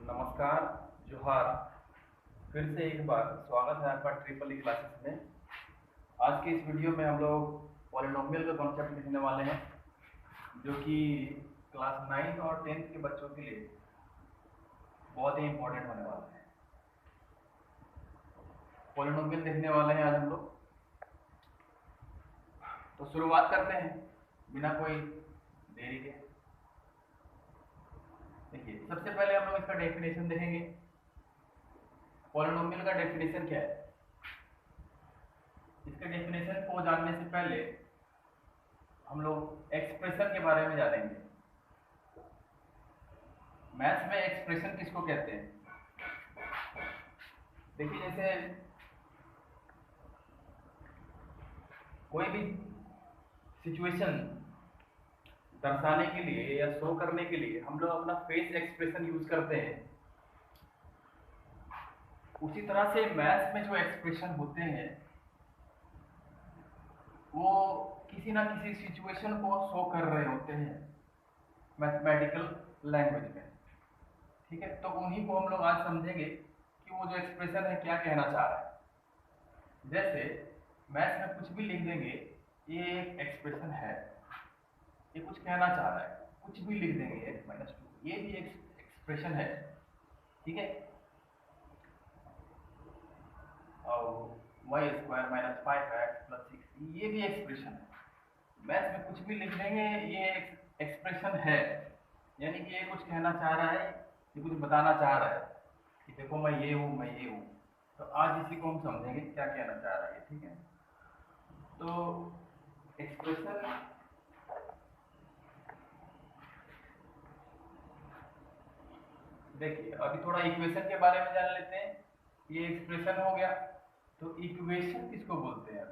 नमस्कार, जोहार। फिर से एक बार स्वागत है आपका ट्रिपल ई क्लासेस में। आज की इस वीडियो में हम लोग पॉलिनोमियल का कॉन्सेप्ट लिखने वाले हैं, जो कि क्लास 9 और 10 के बच्चों के लिए बहुत ही इम्पोर्टेंट होने वाला है। पॉलिनोमियल लिखने वाले हैं आज हम लोग। तो शुरुआत करते हैं बिना कोई देरी के। देखिए, सबसे पहले हम लोग इसका डेफिनेशन देखेंगे। पॉलिनोमियल का डेफिनेशन क्या है? इसके डेफिनेशन को जानने से पहले हम लोग एक्सप्रेशन के बारे में जानेंगे। मैथ्स में एक्सप्रेशन किसको कहते हैं? देखिए, जैसे कोई भी सिचुएशन दर्शाने के लिए या शो करने के लिए हम लोग अपना फेस एक्सप्रेशन यूज करते हैं, उसी तरह से मैथ्स में जो एक्सप्रेशन होते हैं वो किसी ना किसी सिचुएशन को शो कर रहे होते हैं मैथमेटिकल लैंग्वेज में। ठीक है, तो उन्हीं को हम लोग आज समझेंगे कि वो जो एक्सप्रेशन है क्या कहना चाह रहा है। जैसे मैथ्स में कुछ भी लिख देंगे, ये एक एक्सप्रेशन है, ये कुछ कहना चाह रहा है। कुछ भी लिख देंगे x - 2, ये भी एक एक्सप्रेशन है। ठीक है, और y² - 5x + 6, ये भी एक्सप्रेशन है। मैथ्स में कुछ भी लिख देंगे, ये एक एक्सप्रेशन है, यानी कि ये कुछ कहना चाह रहा है, ये कुछ बताना चाह रहा है कि देखो मैं ये हूँ, मैं ये हूँ। तो आज इसी को हम समझेंगे क्या कहना चाह रहा है। ठीक है, तो एक्सप्रेशन देखिए, अभी थोड़ा इक्वेशन के बारे में जान लेते हैं। ये एक्सप्रेशन हो गया, तो इक्वेशन किसको बोलते हैं?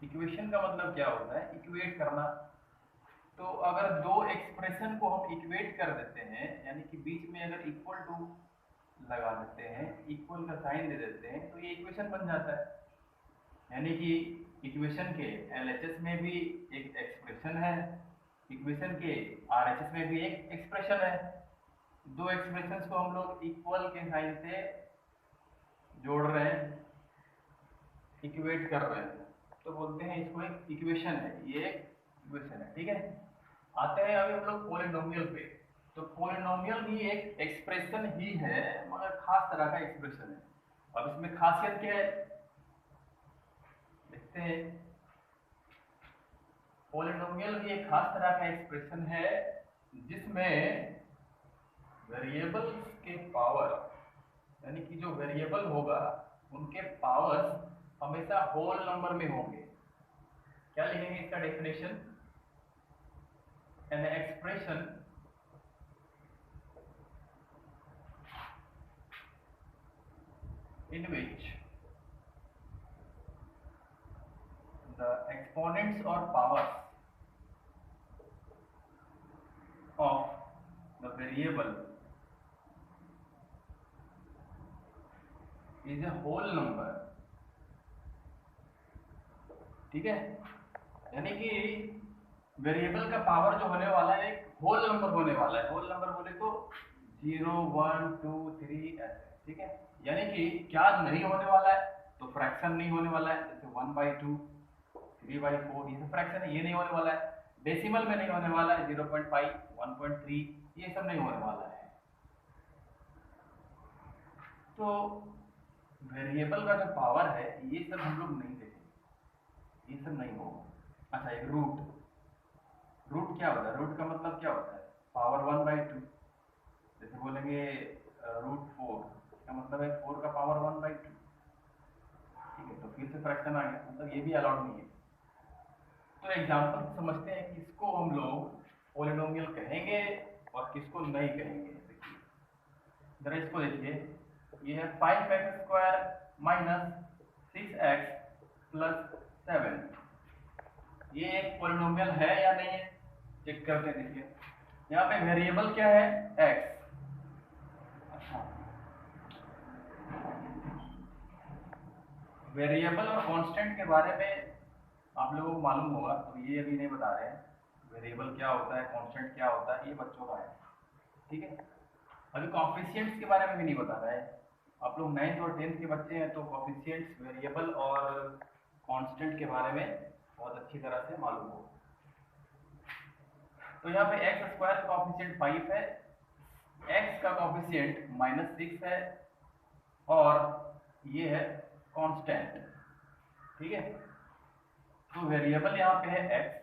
इक्वेशन का मतलब क्या होता है? इक्वेट करना। तो अगर दो एक्सप्रेशन को हम इक्वेट कर देते हैं, यानी कि बीच में अगर इक्वल टू लगा देते हैं, इक्वल का साइन दे देते हैं, तो ये इक्वेशन बन जाता है। यानी कि इक्वेशन के एलएचएस में भी एक एक्सप्रेशन है, इक्वेशन के आरएचएस में भी एक एक्सप्रेशन है। दो एक्सप्रेशंस को हम लोग इक्वल के साइन से जोड़ रहे हैं, इक्वेट कर रहे हैं, तो बोलते हैं इसको एक इक्वेशन है, ये एक इक्वेशन है। ठीक है, आते हैं अभी हम लोग पॉलिनोमियल पे। तो पॉलिनोमियल भी एक एक्सप्रेशन ही है, मगर खास तरह का एक्सप्रेशन है। अब इसमें खासियत क्या है देखते हैं। पॉलिनोमियल भी एक खास तरह का एक्सप्रेशन है जिसमें वेरिएबल्स के पावर, यानी कि जो वेरिएबल होगा उनके पावर्स हमेशा होल नंबर में होंगे। क्या लिखेंगे इसका definition? An expression in which the exponents or powers of the variable is a whole number। ठीक है, यानी कि वेरिएबल का पावर जो होने वाला है एक होल नंबर होने वाला है। होल नंबर बोले तो 0, 1, 2, 3 ऐसे। ठीक है, यानी कि क्या नहीं होने वाला है? तो फ्रैक्शन नहीं होने वाला है, जैसे 1/2, 3/4, ये सब फ्रैक्शन है, ये नहीं होने वाला है। डेसिमल में नहीं होने वाला है, 0.5, 1.3, ये सब नहीं होने वाला है। तो वेरिएबल का जो पावर है ये सब हम लोग नहीं देखेंगे, ये सब नहीं होगा। अच्छा, एक रूट क्या होता है? रूट का मतलब क्या होता है? पावर 1/2। जैसे बोलेंगे √4, इसका मतलब है 4 का पावर 1/2। ठीक है, तो फिर से फ्रैक्शन आ गया, मतलब ये भी अलाउड नहीं है। तो एग्जाम्पल समझते हैं किसको हम लोग पॉलिनोमियल कहेंगे और किसको नहीं कहेंगे। देखिए, जरा इसको देखिए, ये है 5x² - 6x + 7। ये एक पॉलिनोमियल है या नहीं है? चेक करके देखिए। यहाँ पे वेरिएबल क्या है? x। अच्छा, वेरिएबल और कांस्टेंट के बारे में आप लोगों को मालूम होगा, तो ये अभी नहीं बता रहे हैं। वेरिएबल क्या होता है, कांस्टेंट क्या होता है, ये बच्चों का है। ठीक है, अभी कॉफिशिएंट्स के बारे में भी नहीं बता रहा है। आप लोग 9th और 10th के बच्चे हैं तो कॉफिशिएंट्स, वेरिएबल और कांस्टेंट के बारे में बहुत अच्छी तरह से मालूम हो। तो यहाँ पे एक्स स्क्वायर का कॉफिशिएंट 5 है, एक्स का कॉफिशिएंट -6 है और ये है कांस्टेंट। ठीक है, तो वेरिएबल यहाँ पे है एक्स,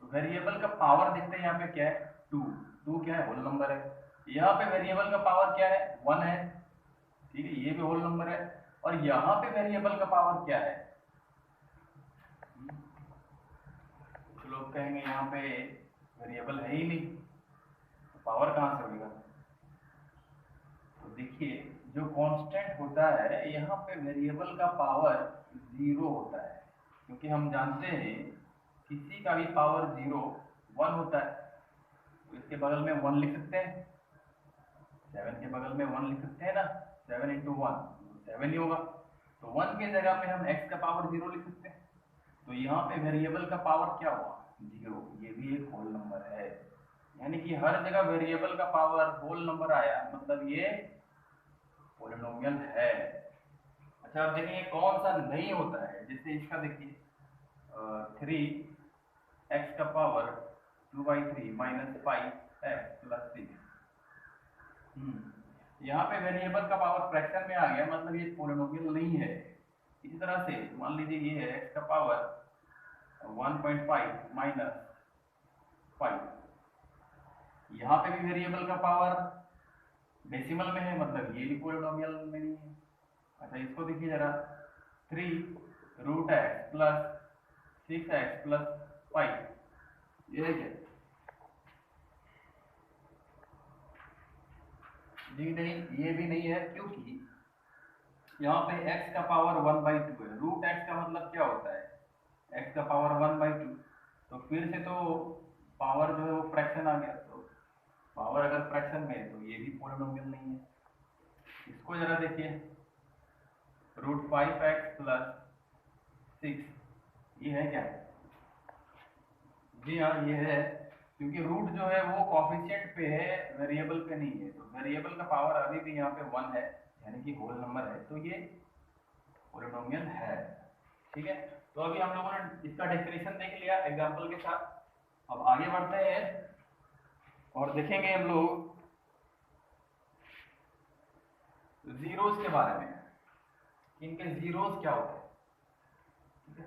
तो वेरिएबल का पावर देखते हैं यहाँ पे क्या है 2, 2 क्या है होल नंबर है। यहाँ पे वेरिएबल का पावर क्या है 1 है। ठीक है, ये भी होल नंबर है। और यहाँ पे वेरिएबल का पावर क्या है, कुछ लोग कहेंगे यहाँ पे वेरिएबल है ही नहीं तो पावर कहाँ से होगा। तो देखिए जो कांस्टेंट होता है यहाँ पे वेरिएबल का पावर 0 होता है, क्योंकि हम जानते हैं किसी का भी पावर 0 1 होता है। तो इसके बगल में 1 लिख सकते हैं, 7 के बगल में 1 लिख सकते हैं ना, 7 × 1 7 ही होगा। तो 1 की जगह पे हम x का पावर 0 लिख सकते हैं। तो यहाँ पे वेरिएबल का पावर क्या हुआ 0, ये भी एक होल नंबर है। यानी कि हर जगह वेरिएबल का पावर होल नंबर आया मतलब ये पॉलिनोमियल है। अच्छा अब देखिए कौन सा नहीं होता है, जैसे इसका देखिए 3x का पावर 2/3 - 5x + 6। यहाँ पे वेरिएबल का पावर फ्रैक्शन में आ गया मतलब ये पॉलिनोमियल नहीं है। इसी तरह से मान लीजिए ये है x का पावर 1.5 - 5, यहाँ पे भी वेरिएबल का पावर डेसिमल में है मतलब ये भी पॉलिनोमियल में नहीं है। अच्छा इसको देखिए जरा 3√x + 6x + 5, ये है क्या? जी नहीं, ये भी नहीं है, क्योंकि यहाँ पे x का पावर 1/2 है। √x का मतलब क्या होता है, x का पावर 1/2, तो फिर से तो पावर जो है वो फ्रैक्शन आ गया। तो पावर अगर फ्रैक्शन में है तो ये भी पॉलिनोमियल नहीं है। इसको जरा देखिए √5x + 6, ये है क्या? जी हाँ ये है, क्योंकि रूट जो है वो कॉफिशिएंट पे है, वेरिएबल पे नहीं है। तो वेरिएबल का पावर अभी भी यहाँ पे 1 है, यानी कि होल नंबर है, तो ये पॉलिनोमियल है। ठीक है, तो अभी हम लोगों ने इसका डेफिनेशन देख लिया एग्जांपल के साथ। अब आगे बढ़ते हैं और देखेंगे हम लोग जीरोस के बारे में, इनके जीरोस क्या होते हैं। ठीक है,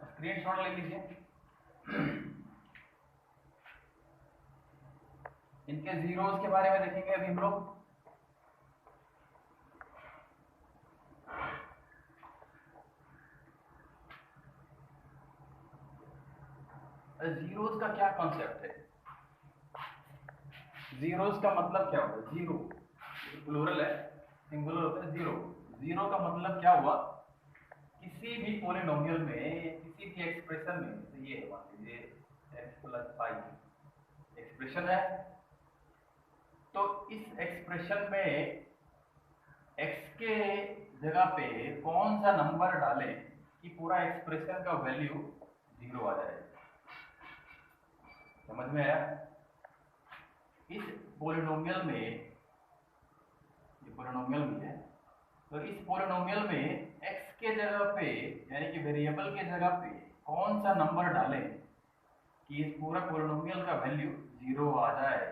स्क्रीनशॉट ले लीजिए। इनके जीरोस के बारे में देखेंगे अभी हम लोग। जीरोस का क्या कॉन्सेप्ट है, जीरोस का मतलब क्या होता है, जीरो प्लूरल है, सिंगुलर होता है जीरो। जीरो का मतलब क्या हुआ, किसी भी पॉलिनोमियल में किसी भी एक्सप्रेशन में, तो ये मान लीजिए x + 5 एक्सप्रेशन है, तो इस एक्सप्रेशन में x के जगह पे कौन सा नंबर डालें कि पूरा एक्सप्रेशन का वैल्यू 0 आ जाए। समझ में आया? इस पॉलिनोमियल में, ये पॉलिनोमियल भी है, तो इस पॉलिनोमियल में x के जगह पे यानी कि वेरिएबल के जगह पे कौन सा नंबर डालें कि इस पूरा पॉलिनोमियल का वैल्यू 0 आ जाए।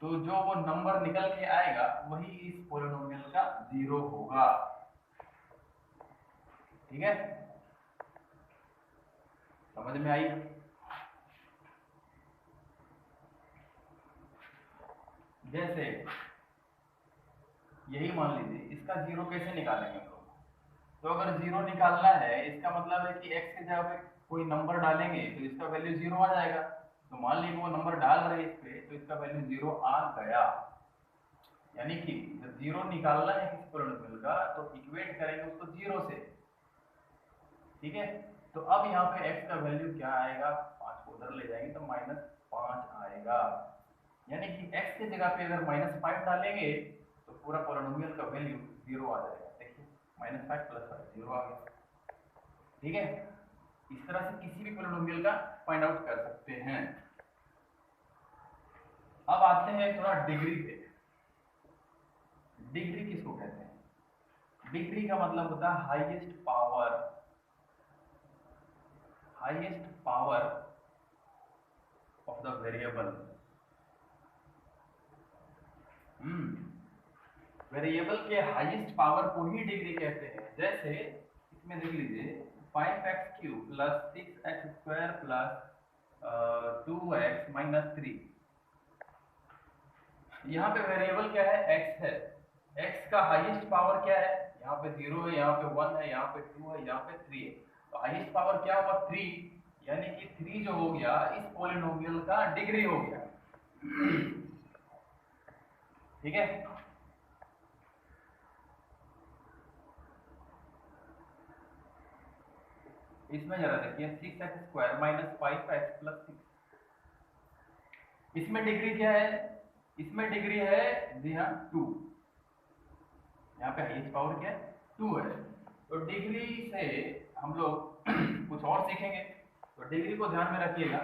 तो जो वो नंबर निकल के आएगा वही इस पॉलिनोमियल का 0 होगा। ठीक है, समझ में आई? जैसे यही मान लीजिए, इसका 0 कैसे निकालेंगे हम लोग। तो अगर 0 निकालना है, इसका मतलब है कि x के जगह पे कोई नंबर डालेंगे तो इसका वैल्यू 0 आ जाएगा। तो मान लीजिए वो नंबर डाल रहे हैं इस पे, तो इसका वैल्यू 0 आ गया। यानी कि जब 0 निकालना है किसी पॉलिनोमियल का तो इक्वेट करेंगे उसको 0 से। ठीक है, तो अब यहाँ पे x का वैल्यू क्या आएगा, 5 को उधर ले जाएंगे तो -5 आएगा। यानी कि x के जगह पे अगर -5 डालेंगे तो पूरा पॉलिनोमियल का वैल्यू 0 आ जाएगा। देखिए -5 + 5 0 आ गया। ठीक है, इस तरह से किसी भी पॉलिनोमियल का फाइंड आउट कर सकते हैं। अब आते हैं थोड़ा डिग्री पे। डिग्री किसको कहते हैं? डिग्री का मतलब होता है highest power, highest power of the variable. Variable के हाईएस्ट पावर को ही डिग्री कहते हैं। जैसे इसमें देख लीजिए 5x³ plus 6x² plus 2x minus 3। यहाँ पे वेरिएबल क्या है? x है। x का हाईएस्ट पावर क्या है? यहाँ पे 0 है, यहाँ पे 1 है, यहाँ पे 2 है, यहाँ पे 3 है। तो हाईएस्ट पावर क्या हुआ? 3, यानी कि 3 जो हो गया इस पॉलिनोमियल का डिग्री हो गया। ठीक है, इसमें जरा देखिए 6x² माइनस 5x प्लस 6, इसमें डिग्री क्या है? इसमें डिग्री है जी हाँ 2। यहाँ पे हाईएस्ट पावर क्या है? 2 है। तो डिग्री से हम लोग कुछ और सीखेंगे, तो डिग्री को ध्यान में रखिएगा,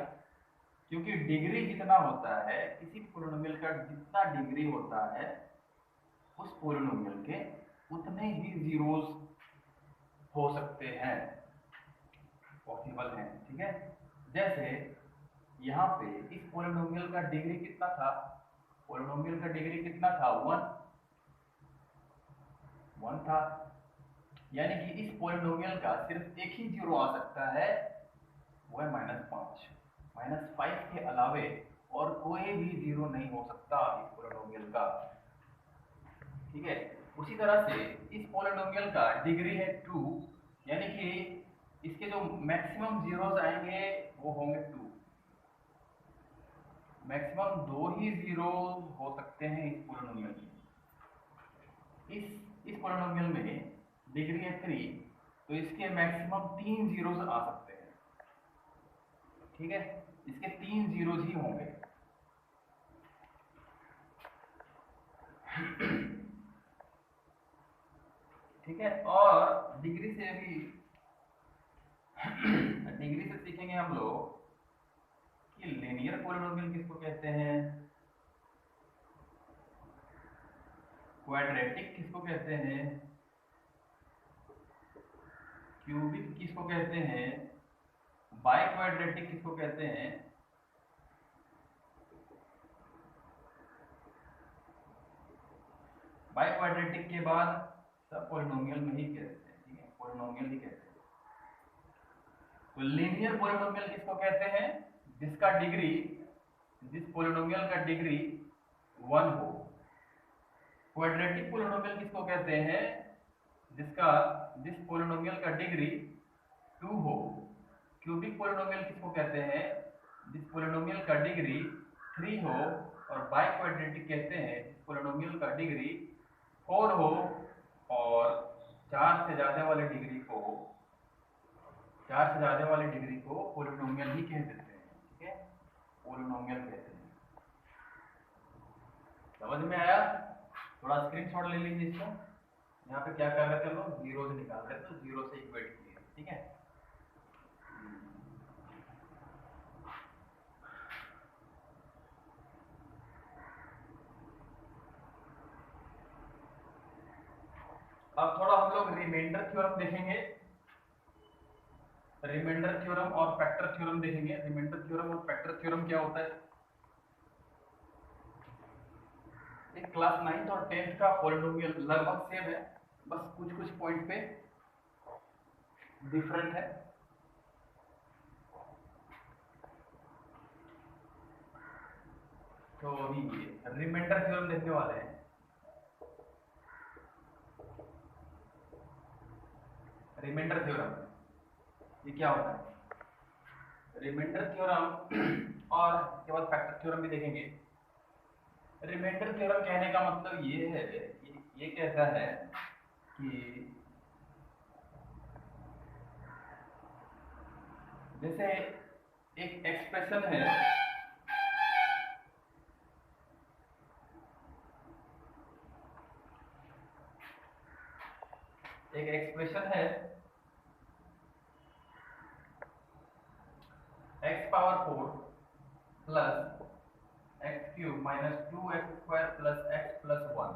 क्योंकि डिग्री जितना होता है, किसी पॉलिनोमियल का जितना डिग्री होता है उस पॉलिनोमियल के उतने ही जीरोस हो सकते हैं, पॉसिबल हैं। ठीक है, जैसे यहाँ पे इस पॉलिनोमियल का डिग्री कितना था? पॉलिनोमियल का डिग्री कितना था? 1 था, यानी कि इस पॉलिनोमियल का सिर्फ एक ही जीरो आ सकता है, वो है -5। -5 के अलावे और कोई भी जीरो नहीं हो सकता इस पॉलिनोमियल का। ठीक है, उसी तरह से इस पॉलिनोमियल का डिग्री है 2, यानी कि इसके जो मैक्सिमम जीरोस आएंगे वो होंगे 2। मैक्सिमम 2 ही जीरो हो सकते हैं इस पॉलिनोमियल में। इस पॉलिनोमियल में डिग्री है 3, तो इसके मैक्सिमम 3 जीरोस आ सकते हैं। ठीक है, इसके 3 जीरोस ही होंगे। ठीक है, और डिग्री से भी डिग्री से सीखेंगे हम लोग कि लीनियर पॉलिनोमियल किसको कहते हैं, क्वाड्रेटिक किसको कहते हैं, क्यूबिक किसको कहते हैं, बाई क्वाड्रेटिक किसको कहते हैं। बाई क्वाड्रेटिक के बाद सब पॉलिनोमियल में ही कहते हैं। ठीक है, पॉलिनोमियल ही कहते हैं। तो लीनियर पॉलिनोमियल किसको कहते हैं? जिसका डिग्री, जिस पॉलिनोमियल का डिग्री 1 हो। क्वाड्रेटिक पॉलिनोमियल किसको कहते हैं? जिस पॉलिनोमियल का डिग्री 2 हो। क्यूबिक पॉलिनोमियल किसको कहते हैं? जिस पॉलिनोमियल का डिग्री 3 हो। और बाई क्वाड्रेटिक कहते हैं जिस पॉलिनोमियल का डिग्री 4 हो और 4 से ज्यादा वाले डिग्री को पॉलिनोमियल ही कह देते हैं। ठीक है, पॉलिनोमियल कहते हैं। समझ में आया? थोड़ा स्क्रीनशॉट ले लीजिए इसको। यहाँ पे क्या कर रहे थे लोग? जीरो से निकाल रहे थे, तो जीरो से इक्वेट किए। ठीक है, अब थोड़ा हम लोग रिमाइंडर थ्योरम देखेंगे। रिमाइंडर थ्योरम और फैक्टर थ्योरम देखेंगे। रिमाइंडर थ्योरम और फैक्टर थ्योरम क्या होता है? एक क्लास 9th और 10th का पॉलिनोमियल लगभग सेम है, बस कुछ कुछ पॉइंट पे डिफरेंट है। तो अभी रिमाइंडर थ्योरम देखने वाले हैं। रिमाइंडर थ्योरम ये क्या होता है? रिमाइंडर थ्योरम और इसके बाद फैक्टर थ्योरम भी देखेंगे। रिमाइंडर थ्योरम कहने का मतलब ये है, ये कहता है कि जैसे एक एक्सप्रेशन है, x power 4 plus x cube minus 2x² plus x plus 1,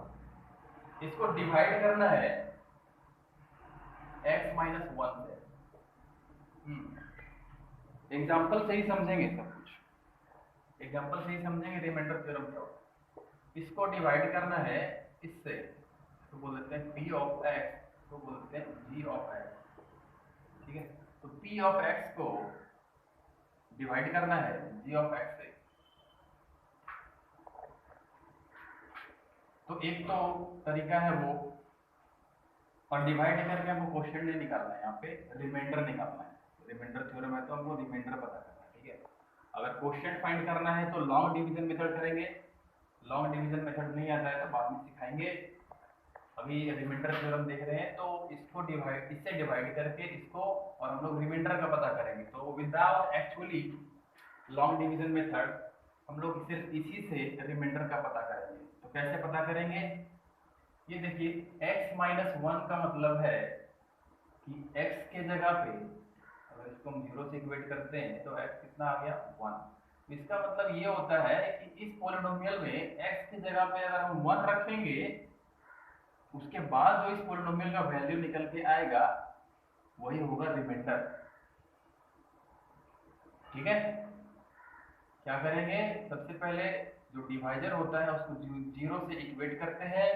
इसको डिवाइड करना है x माइनस 1 से। एग्जाम्पल से ही समझेंगे सब कुछ, एग्जाम्पल से ही समझेंगे रिमाइंडर थ्योरम क्या होता है। इसको डिवाइड करना है इससे, तो बोल देते हैं p ऑफ x, तो बोलते हैं g ऑफ x, ठीक है। तो p ऑफ x को डिवाइड करना है g ऑफ x से। तो एक तो तरीका है वो, और डिवाइड करके हमको क्वेश्चन नहीं निकालना है, यहाँ पे रिमाइंडर निकालना है। रिमाइंडर थ्योरम है तो हमको रिमाइंडर पता करना है, ठीक है। अगर क्वेश्चन फाइंड करना है तो लॉन्ग डिवीजन मेथड करेंगे, लॉन्ग डिवीजन मेथड नहीं आता है तो बाद में सिखाएंगे। अभी रिमाइंडर थ्योरम देख रहे हैं तो इसको डिवाइड, इससे डिवाइड करके इसको, और हम लोग रिमाइंडर का पता करेंगे। तो without actually long division method हम लोग सिर्फ इसी से रिमाइंडर का पता करेंगे। तो कैसे पता करेंगे, ये देखिए x माइनस 1 का मतलब है कि x के जगह पे अगर इसको हम 0 से इक्वेट करते हैं तो x कितना आ गया 1। इसका मतलब ये होता है कि इस पॉलिनोमियल में x की जगह पे अगर हम 1 रखेंगे, उसके बाद जो इस पॉलिनोमियल का वैल्यू निकल के आएगा वही होगा रिमाइंडर, ठीक है। क्या करेंगे, सबसे पहले जो डिवाइजर होता है उसको 0 से इक्वेट करते हैं।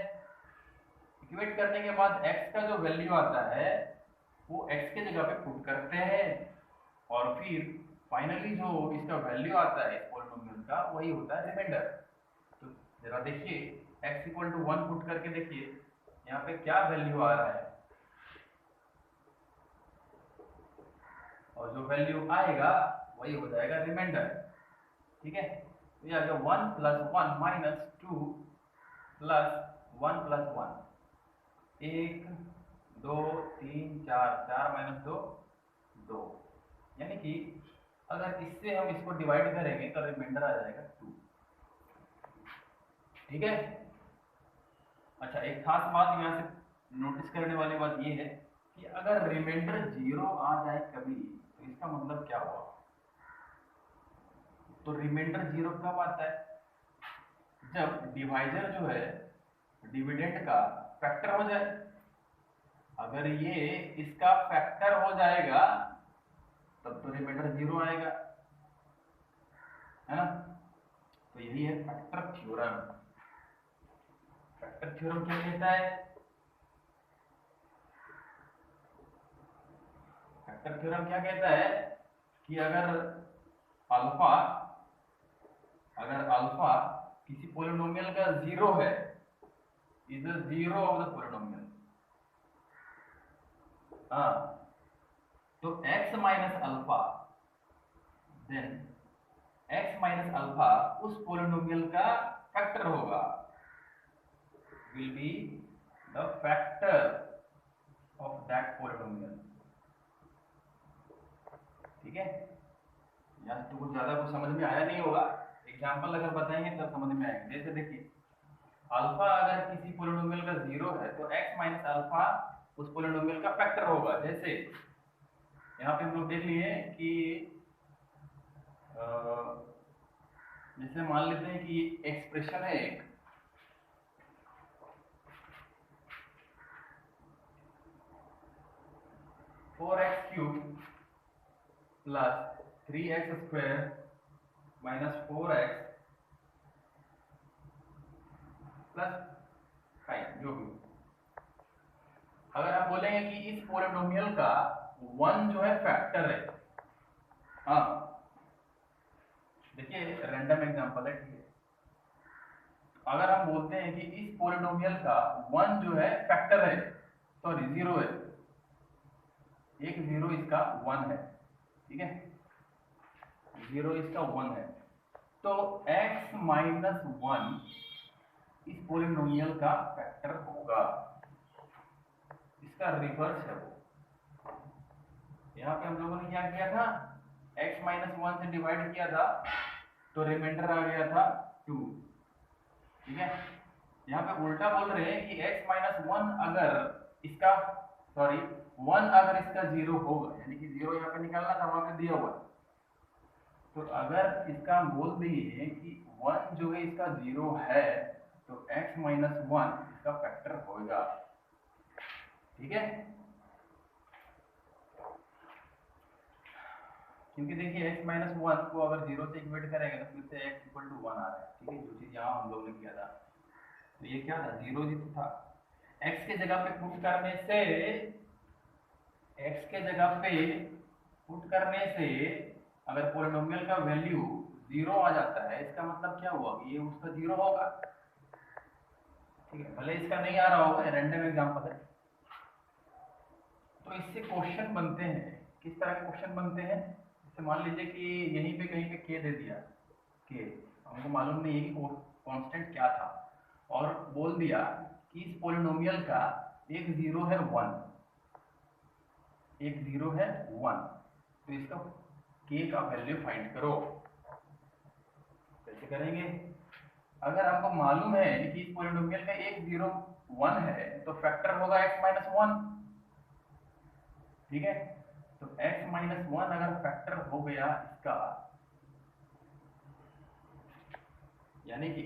इक्वेट करने के बाद x का जो वैल्यू आता है वो x के जगह पे पुट करते हैं, और फिर फाइनली जो इसका वैल्यू आता है इस पॉलिनोमियल का वही होता है रिमाइंडर। तो जरा देखिए x इक्वल टू 1 पुट करके देखिए यहाँ पे क्या वैल्यू आ रहा है, और जो वैल्यू आएगा वही हो जाएगा रिमाइंडर, ठीक है। तो ये आ गया 1 plus 1 minus 2 plus 1 plus 1, 1 2 3 4, 4 minus 2 2, यानी कि अगर इससे हम इसको डिवाइड करेंगे तो रिमाइंडर आ जाएगा 2, ठीक है। अच्छा, एक खास बात यहाँ से नोटिस करने वाली बात ये है कि अगर रिमाइंडर 0 आ जाए कभी तो इसका मतलब क्या हुआ। तो रिमाइंडर 0 कब आता है, जब डिवाइजर जो है डिविडेंड का फैक्टर हो जाए। अगर ये इसका फैक्टर हो जाएगा तब तो रिमाइंडर 0 आएगा, है ना। तो यही है फैक्टर थ्योरम। फैक्टर थ्योरम क्या कहता है, फैक्टर थ्योरम क्या कहता है कि अगर अल्फा किसी पॉलिनोमियल का 0 है, is the 0 of the polynomial, हाँ, तो x minus alpha, then x minus alpha उस पॉलिनोमियल का फैक्टर होगा, will be the factor of that polynomial, ठीक है। यहाँ तो कुछ ज्यादा कुछ समझ में आया नहीं होगा, एग्जाम्पल अगर बताएंगे तब समझ में आएगा। जैसे देखिए अल्फा अगर किसी पॉलिनोमियल का 0 है तो x माइनस अल्फा उस पॉलिनोमियल का फैक्टर होगा। जैसे यहाँ पे हम लोग देख लिए कि जैसे मान लेते हैं कि एक्सप्रेशन है एक, four x cube plus 3x² minus 4x plus 5, जो भी। अगर आप बोलेंगे कि इस पॉलिनोमियल का 1 जो है फैक्टर है, हाँ देखिए रैंडम एग्जांपल है, ठीक है। अगर हम बोलते हैं कि इस पॉलिनोमियल का 1 जो है फैक्टर है, सॉरी 0 है, एक 0 इसका 1 है, ठीक है, 0 इसका 1 है, तो x माइनस 1 इस पॉलिनोमियल का फैक्टर होगा, इसका रिवर्स है वो। यहाँ पे हम लोगों ने क्या किया था, x माइनस 1 से डिवाइड किया था तो रिमाइंडर आ गया था 2, ठीक है। यहाँ पे उल्टा बोल रहे हैं कि x माइनस 1 अगर इसका, सॉरी 1 अगर इसका 0 होगा, यानी कि 0 यहाँ पे निकालना था, वहां पे दिया हुआ है, तो अगर इसका हम बोल दिए कि 1 जो है इसका 0 है, तो x माइनस 1 इसका फैक्टर होगा। ठीक है, क्योंकि देखिए x माइनस 1 को अगर 0 से इक्वेट करेंगे तो फिर से x इक्वल टू 1 आ रहा है। ठीक है, जो चीज यहाँ हम लोग ने किया था, तो ये क्या था, 0 ही तो था। x के जगह पे पुट करने से, x के जगह पे पुट करने से अगर पॉलिनोमियल का वैल्यू 0 आ जाता है, इसका मतलब क्या हुआ कि ये उसका 0 होगा। ठीक है, भले इसका नहीं आ रहा होगा, रैंडम एग्जांपल है। तो इससे क्वेश्चन बनते हैं। किस तरह के क्वेश्चन बनते हैं? जैसे मान लीजिए कि यहीं पे कहीं पे k दे दिया, k हमको मालूम नहीं है कि कांस्टेंट क्या था, और बोल दिया कि इस पॉलिनोमियल का एक 0 है 1, एक 0 है 1, तो इसका k का वैल्यू फाइंड करो। कैसे करेंगे? अगर हमको मालूम है कि इस पॉलिनोमियल का एक 0 1 है, तो फैक्टर होगा x माइनस 1। ठीक है, तो x माइनस 1 अगर फैक्टर हो गया इसका, यानी कि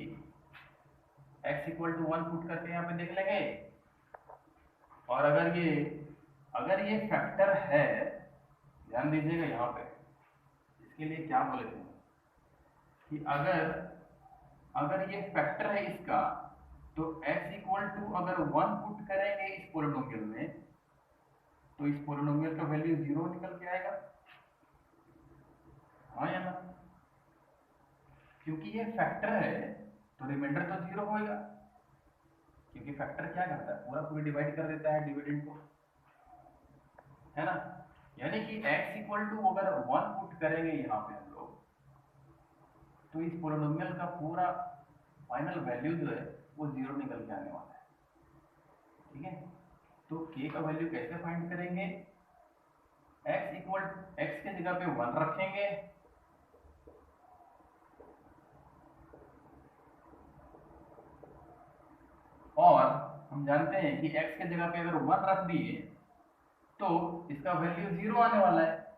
x इक्वल टू 1 पुट करके यहाँ पे देख लेंगे, और अगर ये फैक्टर है, ध्यान दीजिएगा यहाँ पे, इसके लिए क्या बोले थे कि अगर ये फैक्टर है इसका, तो x इक्वल टू अगर 1 पुट करेंगे इस पॉलिनोमियल में, तो इस पॉलिनोमियल का वैल्यू 0 निकल के आएगा। हाँ या ना? क्योंकि ये फैक्टर है तो रिमाइंडर तो 0 होगा, क्योंकि फैक्टर क्या करता है, पूरा पूरी डिवाइड कर देता है डिविडेंड को, है ना? यानी कि x इक्वल टू अगर 1 पुट करेंगे यहाँ पे हम लोग, तो इस पॉलिनोमियल का पूरा फाइनल वैल्यू जो है वो 0 निकल के आने वाला है। ठीक है, तो k का वैल्यू कैसे फाइंड करेंगे? x के जगह पे 1 रखेंगे, और हम जानते हैं कि x के जगह पे अगर 1 रख दिए तो इसका वैल्यू 0 आने वाला है,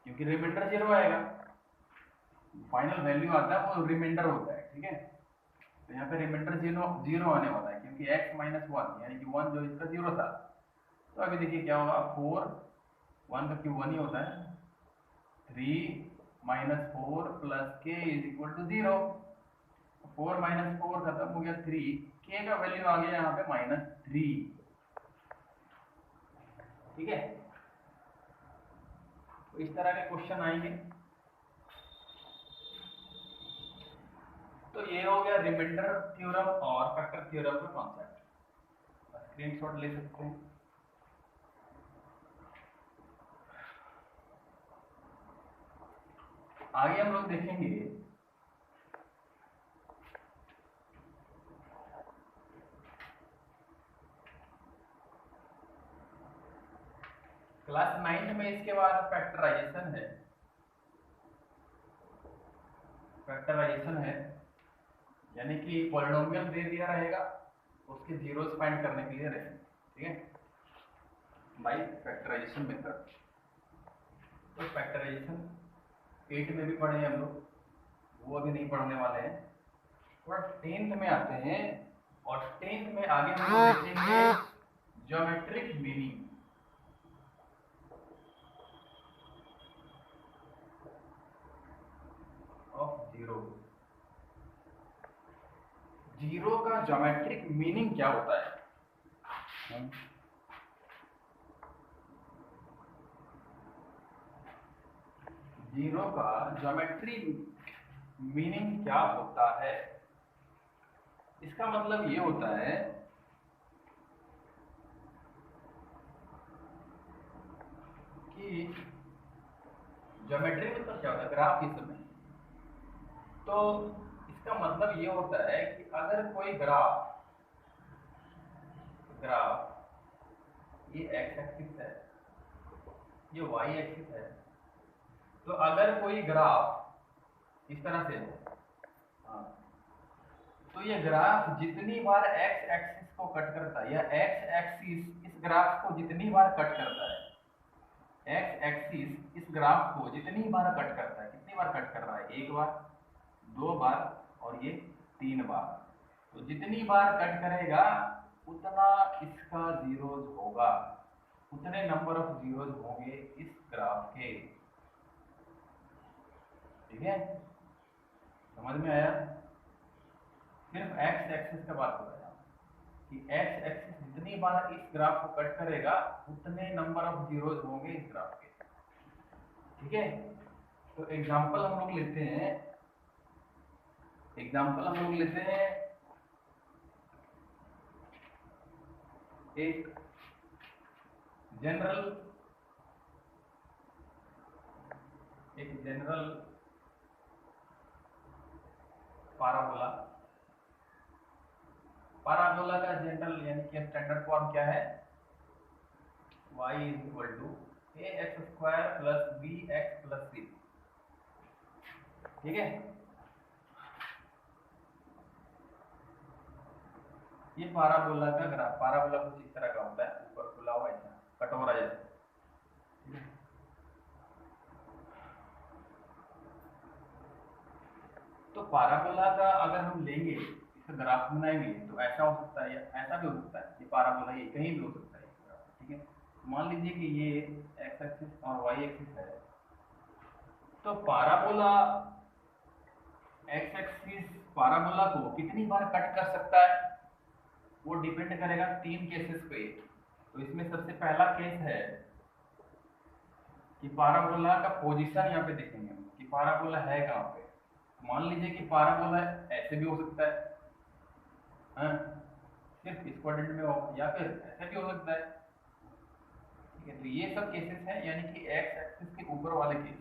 क्योंकि रिमाइंडर 0 आएगा। फाइनल वैल्यू आता है वो रिमाइंडर होता है। ठीक है, तो यहाँ पे रिमाइंडर 0 आने वाला है, क्योंकि x माइनस 1 यानी कि 1 जो इसका 0 था। तो अभी देखिए क्या होगा, 4 1 का क्यूब 1 ही होता है, 3 minus 4 plus k is equal to 0। 4 minus 4 खत्म हो गया 3, k का वैल्यू आ गया यहाँ पे -3। ठीक है, तो इस तरह के क्वेश्चन आएंगे। तो ये हो गया रिमाइंडर थ्योरम और फैक्टर थ्योरम का कॉन्सेप्ट। स्क्रीनशॉट ले सकते हैं। आगे हम लोग देखेंगे क्लास 9 में, इसके बाद फैक्टराइजेशन है। फैक्टराइजेशन है यानी कि पॉलिनोमियल दे दिया रहेगा, उसके जीरोस फाइंड करने के लिए रहेंगे। ठीक है, बाय फैक्टराइजेशन मेथड। तो फैक्टराइजेशन 8 में भी पढ़े हम लोग, वो अभी नहीं पढ़ने वाले हैं, थोड़ा 10th में आते हैं, और 10th में आगे हम लोग देखेंगे geometric meaning of zero. Zero का ज्योमेट्रिक मीनिंग क्या होता है? जीरो का ज्योमेट्री मीनिंग क्या होता है? इसका मतलब ये होता है कि ज्योमेट्री मतलब क्या होता है, ग्राफ की समय। तो इसका मतलब ये होता है कि अगर कोई ग्राफ ये एक्स एक्सिस है, ये वाई एक्सिस है, तो अगर कोई ग्राफ इस तरह से हो, हाँ, तो ये ग्राफ जितनी बार एक्स एक्सिस को कट करता है, या एक्स एक्सिस इस ग्राफ को जितनी बार कट करता है, एक्स एक्सिस इस ग्राफ को जितनी बार कट करता है, कितनी बार कट कर रहा है, एक बार, दो बार और ये तीन बार, तो जितनी बार कट करेगा उतना इसका जीरोज होगा, उतने नंबर ऑफ जीरोज होंगे इस ग्राफ के। ठीक है, समझ में आया? सिर्फ एक्स एक्सिस का बात हो रहा है कि एक्स एक्सिस जितनी बार इस ग्राफ को कट करेगा उतने नंबर ऑफ जीरोज होंगे इस ग्राफ के। ठीक है, तो एग्जांपल हम लोग लेते हैं, एक जनरल पाराबोला का जनरल यानी कि स्टैंडर्ड फॉर्म क्या है, y is equal to ax square plus bx plus c। ठीक है, ये पाराबोला का ग्राफ, पाराबोला कुछ इस तरह का होता है, ऊपर खुला हुआ ऐसा कटोरा जैसा। तो पाराबोला का अगर हम लेंगे, इसका ग्राफ बनाएंगे तो ऐसा हो सकता है या ऐसा भी हो सकता है, ये पाराबोला ये कहीं भी हो सकता है। ठीक है, मान लीजिए कि ये एक्स एक्सिस और वाई एक्सिस है, तो पाराबोला एक्स एक्सिस पाराबोला को कितनी बार कट कर सकता है वो डिपेंड करेगा तीन केसेस पे। तो इसमें सबसे पहला केस है कि पाराबोला का पोजीशन यहाँ पे देखेंगे कि पाराबोला है कहाँ पे। मान लीजिए कि पाराबोला ऐसे भी हो सकता है, हाँ, सिर्फ इस क्वाड्रेंट में हो, या फिर ऐसे भी हो सकता है। ठीक है, तो ये सब केसेस हैं, यानी कि एक्स एक्सिस के ऊपर वाले केस।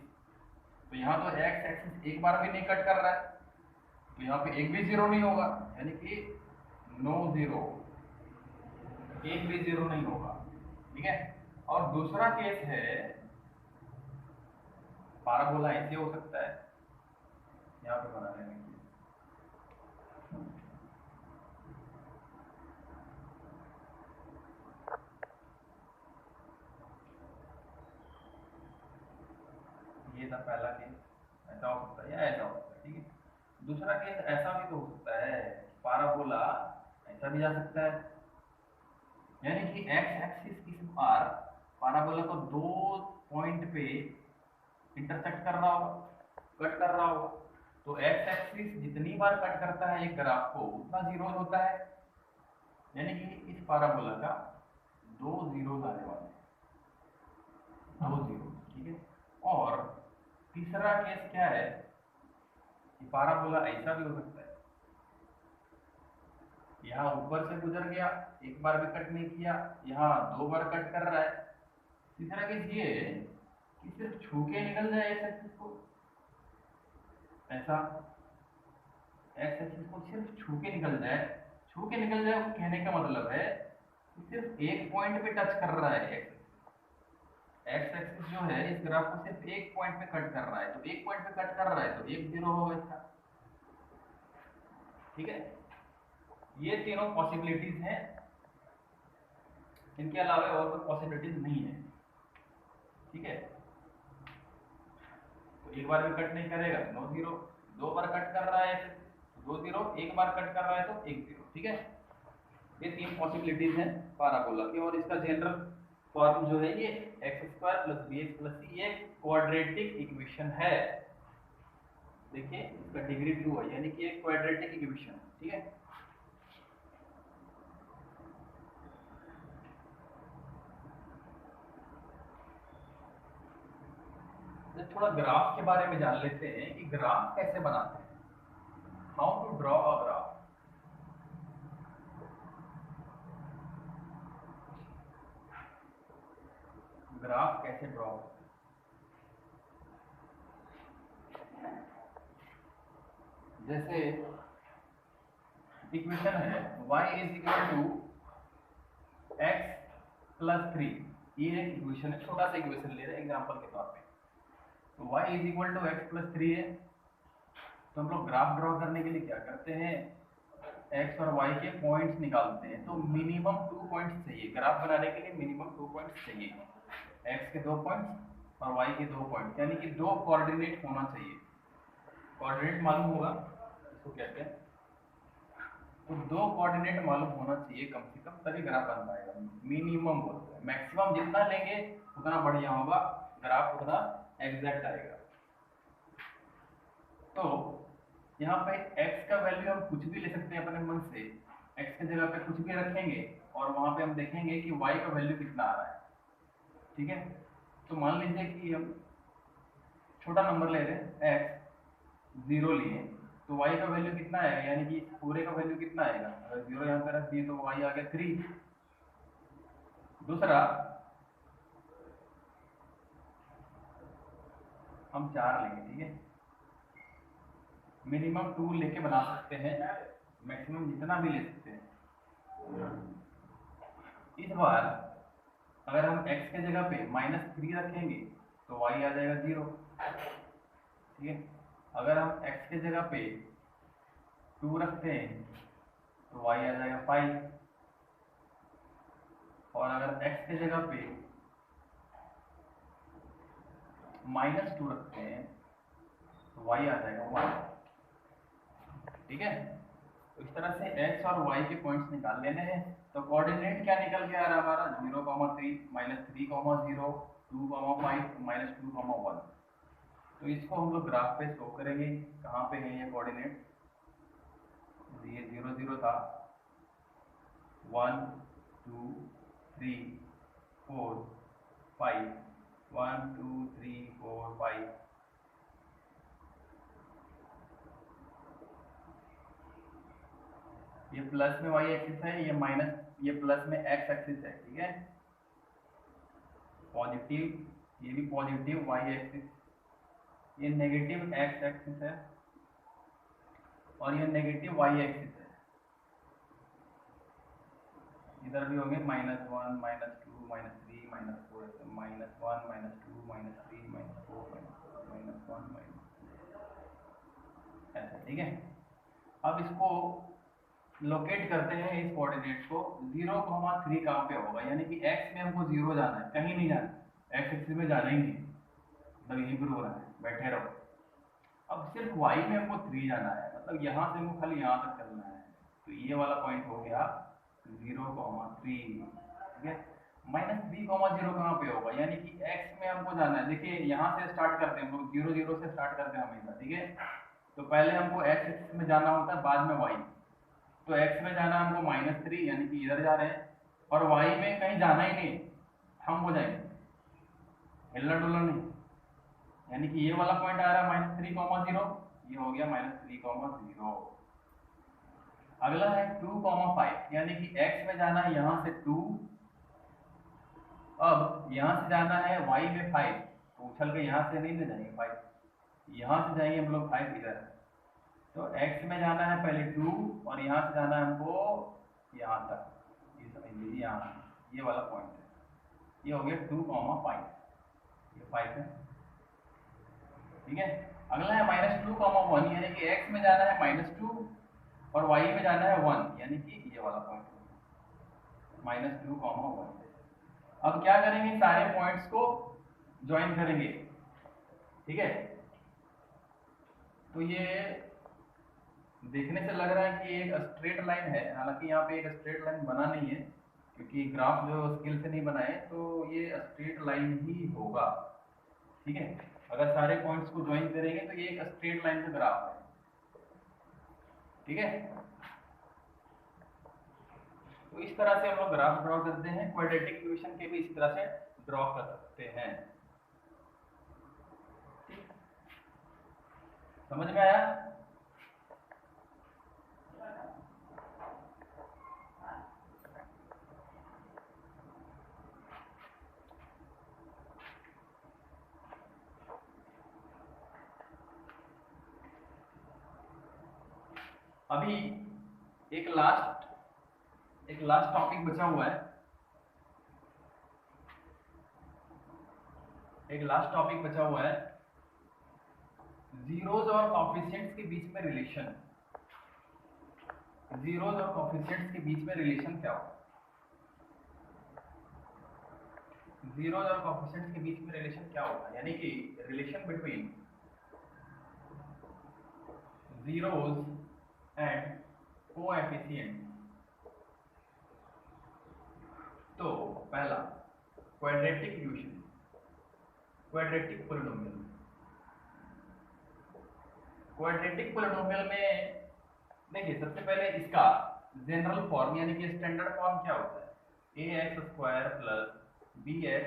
तो यहाँ तो एक्स एक्सिस एक बार भी नहीं कट कर रहा है, तो यहाँ पे एक भी जीरो नहीं होगा, यानी कि नो जीरो, एक भी जीरो नहीं होगा। ठीक है, और दूसरा केस है पाराबोला ऐसे हो सकता है, यहाँ पे बना लेंगे, ये था पहला केस, ऐसा हो सकता है या ऐसा हो सकता है। ठीक है, दूसरा केस ऐसा भी तो हो सकता है, पाराबोला ऐसा भी जा सकता है, यानी कि एक्स एक्सिस इस बार पाराबोला को दो पॉइंट पे इंटरसेक्ट कर रहा होगा, कट कर रहा होगा। तो एक्स एक्सिस जितनी बार कट करता है एक ग्राफ को उतना जीरो होता है, यानी कि इस पाराबोला का दो जीरो आने वाले हैं, दो जीरो। ठीक है, और तीसरा केस क्या है कि पाराबोला ऐसा भी हो सकता है, यहाँ ऊपर से गुजर गया, एक बार भी कट नहीं किया, यहाँ दो बार कट कर रहा है। तीसरा केस ये कि सिर्फ छू के निकल जाए एक्स एक्सिस को, ऐसा एक्स एक्सिस को सिर्फ छू के निकल जाए। छू के निकल जाए कहने का मतलब है कि सिर्फ एक पॉइंट पे टच कर रहा है एक्स एक्सिस जो है इस ग्राफ को सिर्फ एक पॉइंट पे कट कर रहा है, तो एक पॉइंट पे कट कर रहा है तो एक जीरो होगा इसका। ठीक है, ये तीनों पॉसिबिलिटीज हैं, इनके अलावा और कोई पॉसिबिलिटीज नहीं है। ठीक है, तो एक बार भी कट नहीं करेगा नो जीरो, दो बार कट कर रहा है दो जीरो, एक बार कट कर रहा है तो एक जीरो। ठीक है, ये तीन पॉसिबिलिटीज हैं पाराबोला की, और इसका जनरल फॉर्म जो है ये x square plus b x plus c, ये क्वाड्रेटिक इक्वेशन है। देखिए इसका डिग्री 2 है, यानी कि एक क्वाड्रेटिक इक्वेशन। ठीक है, थोड़ा ग्राफ के बारे में जान लेते हैं कि ग्राफ कैसे बनाते हैं, how to draw a graph. Graph कैसे ड्रॉ करते हैं, जैसे इक्वेशन है y is equal to X plus 3, ये एक इक्वेशन है, छोटा सा इक्वेशन ले रहे हैं एग्जांपल के तौर पे। तो y is equal to X plus 3 है, तो हम लोग ग्राफ ड्रॉ करने के लिए क्या करते हैं, x और y के पॉइंट्स निकालते हैं। तो मिनिमम 2 पॉइंट्स चाहिए ग्राफ बनाने के लिए, मिनिमम 2 पॉइंट्स चाहिए। एक्स के 2 पॉइंट्स और वाई के 2 पॉइंट, यानी कि 2 कोऑर्डिनेट होना चाहिए। कोऑर्डिनेट मालूम होगा इसको कहते हैं, तो 2 कोऑर्डिनेट मालूम होना चाहिए कम से कम, तभी ग्राफ बन पाएगा। मिनिमम बोलते हैं, मैक्सिमम जितना लेंगे उतना बढ़िया होगा, ग्राफ उतना एग्जैक्ट आएगा। तो यहाँ पे x का वैल्यू हम कुछ भी ले सकते हैं अपने मन से, x की जगह पे कुछ भी रखेंगे और वहां पे हम देखेंगे कि y का वैल्यू कितना आ रहा है। ठीक है, तो मान लीजिए कि हम छोटा नंबर ले रहे हैं, x 0 लिए, तो y का वैल्यू कितना आएगा, यानी कि पूरे का वैल्यू कितना आएगा। अगर 0 यहाँ पे रख दिए तो y आ गया 3। दूसरा हम 4 लेंगे, ठीक है, मिनिमम 2 लेके बना सकते हैं, मैक्सिमम जितना भी ले सकते हैं। इस बार अगर हम x के जगह पे -3 रखेंगे तो y आ जाएगा 0। ठीक है, अगर हम x के जगह पे 2 रखते हैं तो y आ जाएगा 5, और अगर x के जगह पे -2 रखते हैं तो y आ जाएगा 1। ठीक है, तो इस तरह से x और y के पॉइंट्स निकाल लेने हैं। तो कोऑर्डिनेट क्या निकल के आ रहा है हमारा, 0,3, -3,0, 2,5, -2,1। तो इसको हम लोग ग्राफ पे शो करेंगे, कहाँ पे है ये कोऑर्डिनेट। ये 0 0 था, 1 2 3 4 5, 1 2 3 4 5। ये प्लस में y एक्सिस है, ये माइनस, ये प्लस में x एक्सिस है। ठीक है, पॉजिटिव, ये भी पॉजिटिव y एक्सिस, ये नेगेटिव x एक्सिस है और ये नेगेटिव y एक्सिस है। इधर भी होंगे -1 -2 -3 -4, -1 -2 -3 -4 -1 ऐसा। ठीक है, अब इसको लोकेट करते हैं, इस कोऑर्डिनेट को। 0,3 कहाँ पे होगा, यानी कि x में हमको 0 जाना है, कहीं नहीं जाना, x एक्सिस में जाना ही नहीं, मतलब यहीं पर हो रहा है, बैठे रहो। अब सिर्फ y में हमको 3 जाना है, मतलब यहाँ से हमको खाली यहाँ तक चलना है। तो ये वाला पॉइंट हो गया 0,3। ठीक है, -3,0 कहाँ पे होगा, यानी कि x में हमको जाना है। देखिए यहाँ से स्टार्ट करते हैं हम लोग, 0 0 से स्टार्ट करते हैं हमेशा। ठीक है, तो पहले हमको x एक्सिस में जाना होता है, बाद में y। तो x में जाना हमको -3, यानी कि इधर जा रहे हैं, और y में कहीं जाना ही नहीं, हम हो जाएंगे, हिलना डुलना नहीं। यानी कि ये वाला पॉइंट आ रहा है -3,0, ये हो गया -3,0। अगला है 2,5, यानी कि x में जाना है यहाँ से 2, अब यहाँ से जाना है y में 5, तो उछल के यहाँ से नहीं ले जाएंगे 5, यहाँ से जाएंगे हम लोग 5 इधर। तो x में जाना है पहले 2 और यहाँ से जाना है हमको यहाँ तक, ये समझ लीजिए, यहाँ ये वाला पॉइंट है, ये हो गया 2,5, ये 5 है। ठीक है, अगला है -2,1, यानी कि x में जाना है -2 और y में जाना है 1, यानी कि ये वाला पॉइंट -2,1। अब क्या करेंगे, सारे पॉइंट्स को ज्वाइन करेंगे। ठीक है, तो ये देखने से लग रहा है कि एक स्ट्रेट लाइन है, हालांकि यहाँ पे एक स्ट्रेट लाइन बना नहीं है, क्योंकि ग्राफ जो स्केल से नहीं बनाए, तो ये स्ट्रेट लाइन ही होगा। ठीक है, अगर सारे पॉइंट्स को ज्वाइन करेंगे तो ये एक स्ट्रेट लाइन का ग्राफ है। ठीक है, तो इस तरह से हम लोग ग्राफ ड्रॉ करते हैं, क्वाड्रेटिक इक्वेशन के भी इस तरह से ड्रॉ कर सकते हैं। ठीक, समझ में आया। अभी एक लास्ट टॉपिक बचा हुआ है, जीरोज और कोएफिशिएंट्स के बीच में रिलेशन। जीरोज और कोएफिशिएंट्स के बीच में रिलेशन क्या होगा। जीरोज और कोएफिशिएंट्स के बीच में रिलेशन क्या होता है, यानी कि relation between zeros and coefficient. तो पहला quadratic equation, quadratic polynomial. Quadratic polynomial में देखिए सबसे पहले इसका जनरल फॉर्म यानी कि स्टैंडर्ड फॉर्म क्या होता है, ax² plus bx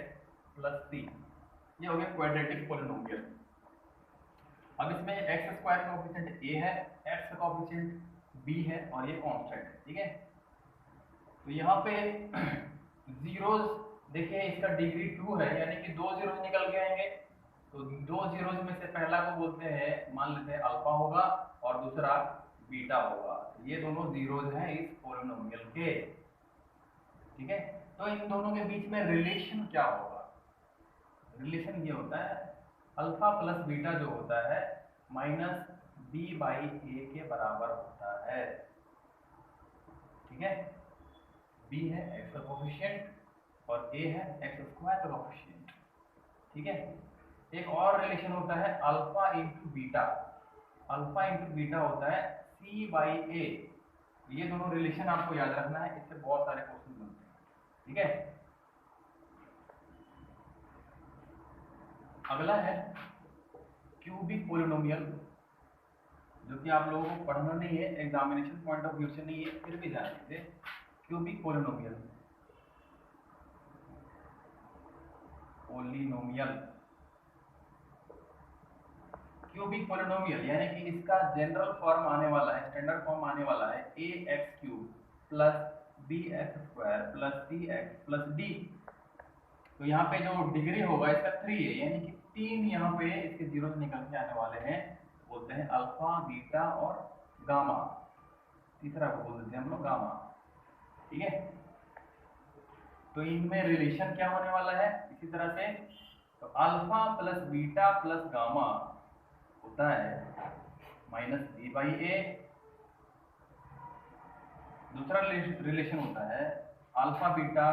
plus c। ये हो गया क्वाड्रेटिक पोलिनोमियल। अब इसमें x² का कोएफिशिएंट a है, x का कोएफिशिएंट b है और ये कांस्टेंट है, ठीक है। तो यहाँ पे जीरोज देखिए इसका डिग्री 2 है, यानी कि 2 जीरोज निकल के आएंगे। तो 2 जीरोज में से पहला को बोलते हैं, मान लेते हैं अल्फा होगा और दूसरा बीटा होगा। ये दोनों जीरोज हैं इस पोलिनोमियल के, ठीक है। तो इन दोनों के बीच में रिलेशन क्या होगा, रिलेशन ये होता है अल्फा प्लस बीटा जो होता है माइनस b/a के बराबर होता है, ठीक है। b है x का कोएफिशिएंट और a है x² का कोएफिशिएंट, ठीक है। एक और रिलेशन होता है alpha into beta, alpha into beta होता है c/a। ये दोनों रिलेशन आपको याद रखना है, इससे बहुत सारे क्वेश्चन बनते हैं, ठीक है। अगला है क्यूबिक पोलिनोमियल, जो कि आप लोगों को पढ़ना नहीं है, एग्जामिनेशन पॉइंट ऑफ व्यू से नहीं है, फिर भी जान लीजिए। Cubic polynomial, polynomial cubic polynomial यानी कि इसका जनरल फॉर्म आने वाला है, स्टैंडर्ड फॉर्म आने वाला है ax³ plus bx² plus cx plus d। तो यहाँ पे जो डिग्री होगा इसका 3 है, यानी कि 3 यहाँ पे इसके जीरो निकल के आने वाले हैं, बोलते हैं अल्फा बीटा और गामा। तीसरा को बोल देते हैं हम लोग गामा, ठीक है। तो इनमें रिलेशन क्या होने वाला है इसी तरह से, तो alpha plus beta plus gamma होता है माइनस b/a। दूसरा रिलेशन होता है alpha beta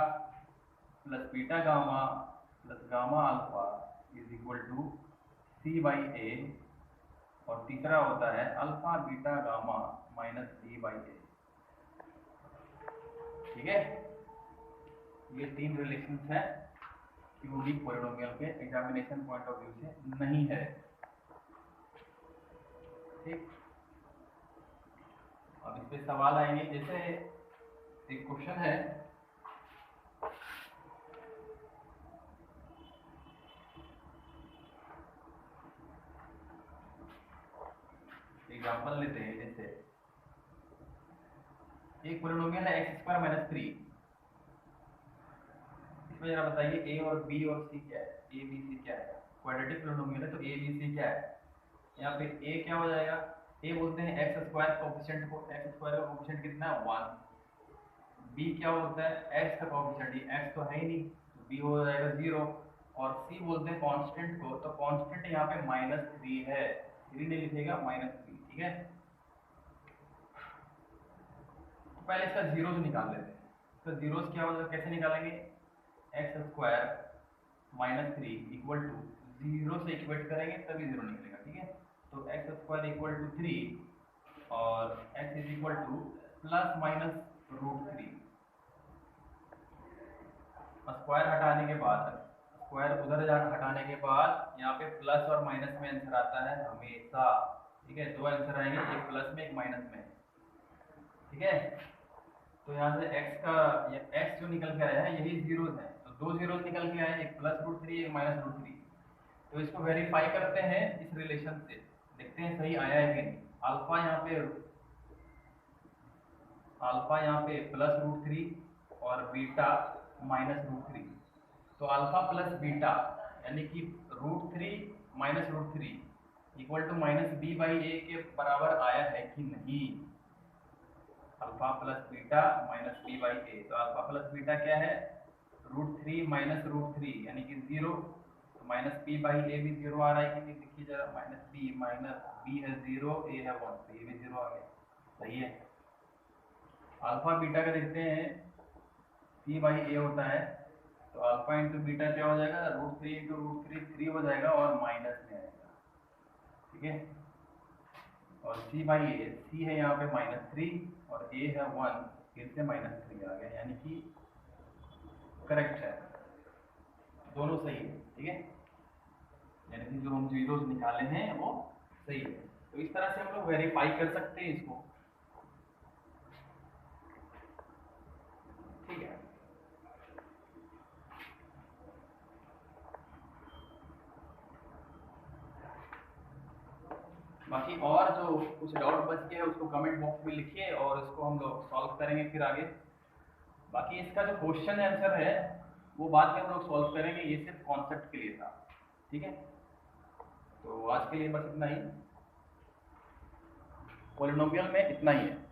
plus beta gamma plus gamma alpha is equal to c/a। और तीसरा होता है alpha beta gamma minus b/a, ठीक है। ये 3 रिलेशंस हैं क्यूबिक पोलिनोमियल के, एग्जामिनेशन पॉइंट ऑफ व्यू से नहीं है, ठीक। अब इस पे सवाल आएंगे, जैसे एक क्वेश्चन है, एग्जांपल लेते हैं। जैसे एक पोलिनोमियल है x² माइनस 3, इसमें जरा बताइए a और b और c क्या है, a b c क्या है। क्वाड्रेटिक पोलिनोमियल है तो a b c क्या है, यहाँ पे a क्या हो जाएगा, a बोलते हैं x² कोएफिशिएंट को, x² का कोएफिशिएंट कितना है 1। b क्या होता है x का कोएफिशिएंट, ये x तो है ही नहीं तो b हो जाएगा 0। और c बोलते हैं कांस्टेंट को, तो कांस्टेंट यहाँ पे -3 है, 3 नहीं लिखेगा -3, ठीक है। तो पहले इसका जीरोज निकाल लेते हैं। तो जीरोज क्या होगा, कैसे निकालेंगे, x² माइनस 3 इक्वल टू 0 से इक्वेट करेंगे तभी 0 निकलेगा, ठीक है। तो x² इक्वल टू 3 और x is equal two plus minus √3। Square हटाने के बाद, स्क्वायर उधर जा हटाने के बाद यहाँ पे प्लस और माइनस में आंसर आता है हमेशा, ठीक है। 2 आंसर आएंगे, एक प्लस में एक माइनस में, ठीक है। तो यहाँ से x का x जो निकल के आया है यही जीरोज है, तो 2 जीरोज निकल के आए, एक प्लस √3 एक माइनस √3। तो इसको वेरीफाई करते हैं इस रिलेशन से, देखते हैं सही आया है कि नहीं। अल्फा यहाँ पे प्लस √3 और बीटा माइनस √3। तो अल्फा प्लस बीटा यानी कि √3 minus √3 equal to minus b/a के बराबर आया है कि नहीं। Alpha plus beta minus b/a, तो अल्फा प्लस बीटा क्या है, √3 माइनस √3 यानी कि 0। तो माइनस b/a भी 0 आ रहा है कि नहीं, देखिए जरा, माइनस b है 0, a है 1, तो ये भी 0 आ गया, सही है। अल्फा बीटा का देखते हैं, c/a होता है तो अल्फा इंटू बीटा क्या हो जाएगा, √3 इंटू √3 3 हो जाएगा और माइनस में आएगा, ठीक है। और सी बाई ए, सी है यहाँ पे -3 और ए है 1, फिर से -3 आ गया, यानी कि करेक्ट है, दोनों सही है, ठीक है। यानी कि जो हम जीरोस निकाले हैं वो सही है। तो इस तरह से हम लोग वेरीफाई कर सकते हैं इसको, ठीक है। बाकी और जो कुछ डाउट बच गया है उसको कमेंट बॉक्स में लिखिए और इसको हम लोग सॉल्व करेंगे फिर आगे। बाकी इसका जो क्वेश्चन आंसर है वो बाद में हम लोग सॉल्व करेंगे, ये सिर्फ कॉन्सेप्ट के लिए था, ठीक है। तो आज के लिए बस इतना ही, पॉलिनोमियल में इतना ही है।